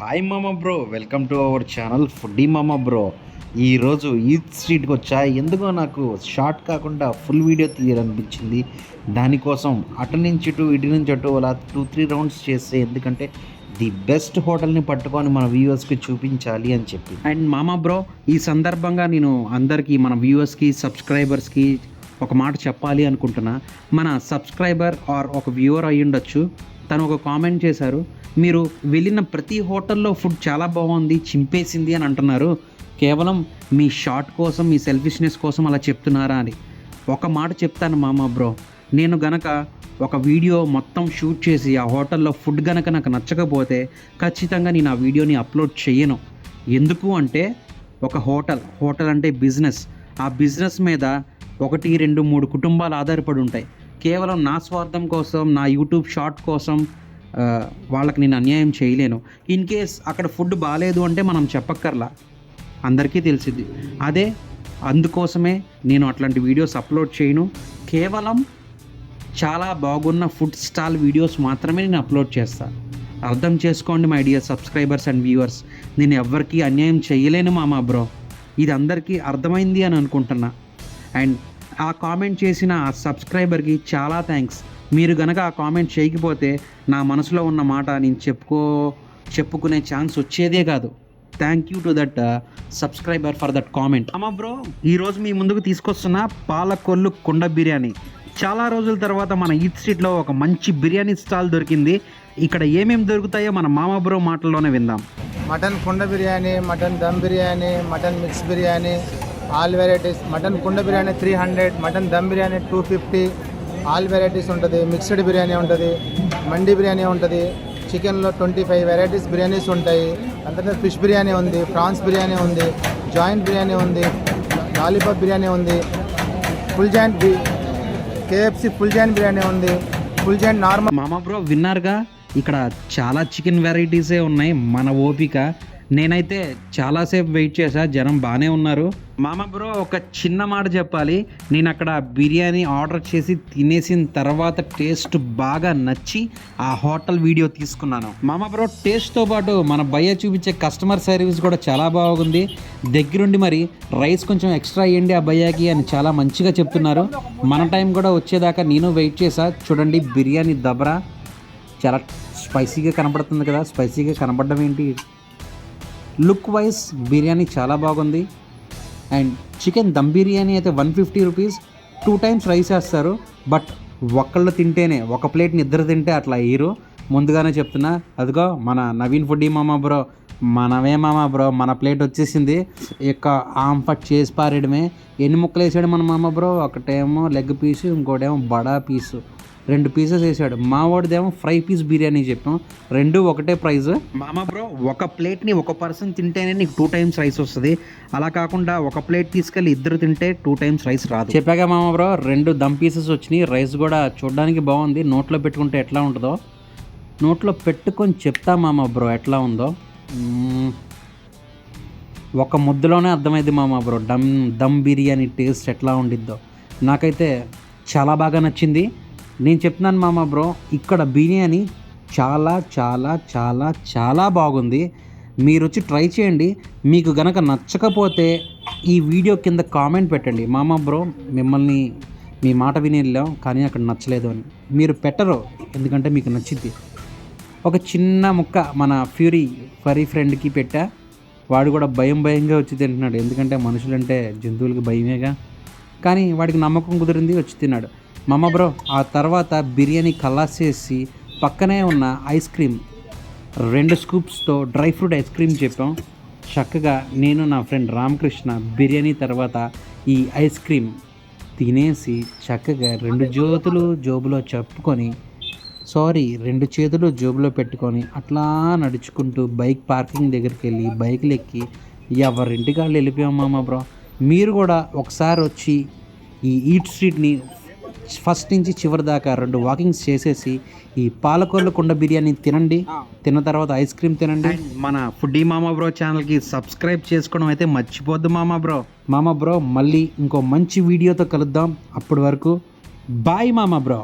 Hi మామ bro, welcome to our channel foodie మామ bro. ఈరోజు ఈద్ స్ట్రీట్కి వచ్చా. ఎందుకో నాకు షార్ట్ కాకుండా ఫుల్ వీడియో తీయాలనిపించింది. దానికోసం అటు నుంచి ఇటు నుంచి అటు అలా 2-3 రౌండ్స్ చేస్తే, ఎందుకంటే ది బెస్ట్ హోటల్ని పట్టుకొని మన వ్యూవర్స్కి చూపించాలి అని చెప్పి. అండ్ మామ బ్రో, ఈ సందర్భంగా నేను అందరికీ మన వ్యూవర్స్కి సబ్స్క్రైబర్స్కి ఒక మాట చెప్పాలి అనుకుంటున్నా. మన సబ్స్క్రైబర్ ఆర్ ఒక వ్యూవర్ అయ్యి ఉండొచ్చు, తను ఒక కామెంట్ చేశారు, మీరు వెళ్ళిన ప్రతి హోటల్లో ఫుడ్ చాలా బాగుంది, చింపేసింది అని అంటున్నారు, కేవలం మీ షార్ట్ కోసం, మీ సెల్ఫిష్నెస్ కోసం అలా చెప్తున్నారా అని. ఒక మాట చెప్తాను మామ బ్రో, నేను గనక ఒక వీడియో మొత్తం షూట్ చేసి ఆ హోటల్లో ఫుడ్ గనక నాకు నచ్చకపోతే ఖచ్చితంగా నేను ఆ వీడియోని అప్లోడ్ చేయను. ఎందుకు అంటే ఒక హోటల్ అంటే బిజినెస్. ఆ బిజినెస్ మీద 1, 2, 3 కుటుంబాలు ఆధారపడి ఉంటాయి. కేవలం నా స్వార్థం కోసం, నా యూట్యూబ్ షార్ట్ కోసం వాళ్ళకి నేను అన్యాయం చేయలేను. ఇన్ కేస్ అక్కడ ఫుడ్ బాగాలేదు అంటే మనం చెప్పక్కర్లా, అందరికీ తెలిసిద్ది. అందుకోసమే నేను అట్లాంటి వీడియోస్ అప్లోడ్ చేయను. కేవలం చాలా బాగున్న ఫుడ్ స్టాల్ వీడియోస్ మాత్రమే నేను అప్లోడ్ చేస్తాను. అర్థం చేసుకోండి my dear subscribers and viewers, నేను ఎవ్వరికీ అన్యాయం చేయలేను మామ బ్రో. ఇది అందరికీ అర్థమైంది అని అనుకుంటున్నా. అండ్ ఆ కామెంట్ చేసిన ఆ సబ్స్క్రైబర్కి చాలా థ్యాంక్స్. మీరు కనుక ఆ కామెంట్ చేయకపోతే నా మనసులో ఉన్న మాట నేను చెప్పుకునే ఛాన్స్ వచ్చేదే కాదు. Thank you to that subscriber for that comment. అమ్మ బ్రో, ఈరోజు మీ ముందుకు తీసుకొస్తున్న పాలకొల్లు కుండ బిర్యానీ. చాలా రోజుల తర్వాత మన ఈద్ స్ట్రీట్లో ఒక మంచి బిర్యానీ స్టాల్ దొరికింది. ఇక్కడ ఏమేమి దొరుకుతాయో మన మామ బ్రో మాటల్లోనే విందాం. మటన్ కుండ biryani, mutton dum biryani, mutton mix biryani, all varieties. Mutton కుండ biryani 300, mutton dum biryani 250, all varieties ఉంటుంది. మిక్స్డ్ బిర్యానీ ఉంటుంది, మండి బిర్యానీ ఉంటుంది. చికెన్లో 25 వెరైటీస్ బిర్యానీస్ ఉంటాయి. అంతటా ఫిష్ బిర్యానీ ఉంది, ప్రాన్స్ బిర్యానీ ఉంది, జాయింట్ బిర్యానీ ఉంది, లాలీపాప్ బిర్యానీ ఉంది, full joint KFC full joint biryani ఉంది, ఫుల్ జాయింట్ నార్మల్. మామ బ్రో విన్నారుగా, ఇక్కడ చాలా చికెన్ వెరైటీసే ఉన్నాయి. మన ఓపిక, నేనైతే చాలాసేపు వెయిట్ చేశా, జనం బాగానే ఉన్నారు. మామ బ్రో, ఒక చిన్న మాట చెప్పాలి. నేను అక్కడ బిర్యానీ ఆర్డర్ చేసి తినేసిన తర్వాత టేస్ట్ బాగా నచ్చి ఆ హోటల్ వీడియో తీసుకున్నాను. మామ బ్రో, టేస్ట్తో పాటు మన భయ్య చూపించే కస్టమర్ సర్వీస్ కూడా చాలా బాగుంది. దగ్గరుండి మరి రైస్ కొంచెం ఎక్స్ట్రా ఇవ్వండి ఆ భయ్యాకి అని చాలా మంచిగా చెప్తున్నారు. మన టైం కూడా వచ్చేదాకా నేను వెయిట్ చేశా. చూడండి, బిర్యానీ దబరా చాలా స్పైసీగా కనబడుతుంది కదా. స్పైసీగా కనబడడం ఏంటి, లుక్ వైజ్ బిర్యానీ చాలా బాగుంది. అండ్ చికెన్ దమ్ బిర్యానీ అయితే 150 రూపీస్, 2 టైమ్స్ రైస్ వేస్తారు. బట్ ఒక్కళ్ళు తింటేనే, ఒక ప్లేట్ని ఇద్దరు తింటే అట్లా వేయరు. ముందుగానే చెప్తున్నా. అదిగో మన నవీన్ ఫుడ్డీ మామ బ్రో, మనమే మామ బ్రో, మన ప్లేట్ వచ్చేసింది. ఇక ఆంఫట్ చేసి పారేయడమే. ఎన్ని ముక్కలు వేసాడు మన మామ బ్రో? ఒకటేమో లెగ్ పీసు, ఇంకోటేమో బడా పీసు, 2 పీసెస్ వేసాడు. మా వాడిదేమో ఫ్రై పీస్ బిర్యానీ చెప్పాం, 2 ఒకటే ప్రైస్. మామ బ్రో, ఒక ప్లేట్ని ఒక పర్సన్ తింటేనే నీకు 2 టైమ్స్ రైస్ వస్తుంది. అలా కాకుండా ఒక ప్లేట్ తీసుకెళ్ళి ఇద్దరు తింటే 2 టైమ్స్ రైస్ రాదు. చెప్పాగా మామ బ్రో, 2 దమ్ పీసెస్ వచ్చినాయి. రైస్ కూడా చూడడానికి బాగుంది. నోట్లో పెట్టుకుంటే ఎట్లా ఉంటుందో, నోట్లో పెట్టుకొని చెప్తా మామ బ్రో ఎట్లా ఉందో. ఒక ముద్దలోనే అర్థమైంది మామ బ్రో దమ్ బిర్యానీ టేస్ట్ ఎట్లా ఉండిద్దో. నాకైతే చాలా బాగా నచ్చింది. నేను చెప్తున్నాను మామ బ్రో, ఇక్కడ బిర్యానీ చాలా చాలా చాలా చాలా బాగుంది. మీరు వచ్చి ట్రై చేయండి. మీకు గనక నచ్చకపోతే ఈ వీడియో కింద కామెంట్ పెట్టండి. మామ బ్రో, మిమ్మల్ని మీ మాట విని వెళ్ళాం కానీ అక్కడ నచ్చలేదు అని. మీరు పెట్టరు, ఎందుకంటే మీకు నచ్చింది. ఒక చిన్న ముక్క మన ఫరీ ఫ్రెండ్కి పెట్టా. వాడు కూడా భయంగా వచ్చి తింటున్నాడు, ఎందుకంటే మనుషులంటే జంతువులకి భయమేగా. కానీ వాడికి నమ్మకం కుదిరింది, వచ్చి తిన్నాడు. మామ బ్రో, ఆ తర్వాత బిర్యానీ కల్లాస్ చేసి పక్కనే ఉన్న ఐస్ క్రీమ్ 2 స్కూప్స్తో డ్రై ఫ్రూట్ ఐస్ క్రీమ్ చెప్పాం. చక్కగా నేను నా ఫ్రెండ్ రామకృష్ణ బిర్యానీ తర్వాత ఈ ఐస్ క్రీమ్ తినేసి చక్కగా 2 చేతులు జోబులో పెట్టుకొని అట్లా నడుచుకుంటూ బైక్ పార్కింగ్ దగ్గరికి వెళ్ళి బైకులు ఎక్కి ఎవరింటికి వాళ్ళు వెళ్ళిపోయాం మామ బ్రో. మీరు కూడా ఒకసారి వచ్చి ఈ ఈట్ స్ట్రీట్ని ఫస్ట్ నుంచి చివరి దాకా 2 వాకింగ్స్ చేసేసి ఈ పాలకొల్లు కుండ బిర్యానీ తినండి. తిన్న తర్వాత ఐస్ క్రీమ్ తినండి. మన ఫుడ్డీ మామ బ్రో ఛానల్కి సబ్స్క్రైబ్ చేసుకోవడం అయితే మర్చిపోద్దు మామ బ్రో. మళ్ళీ ఇంకో మంచి వీడియోతో కలుద్దాం. అప్పటి వరకు బాయ్ మామ బ్రో.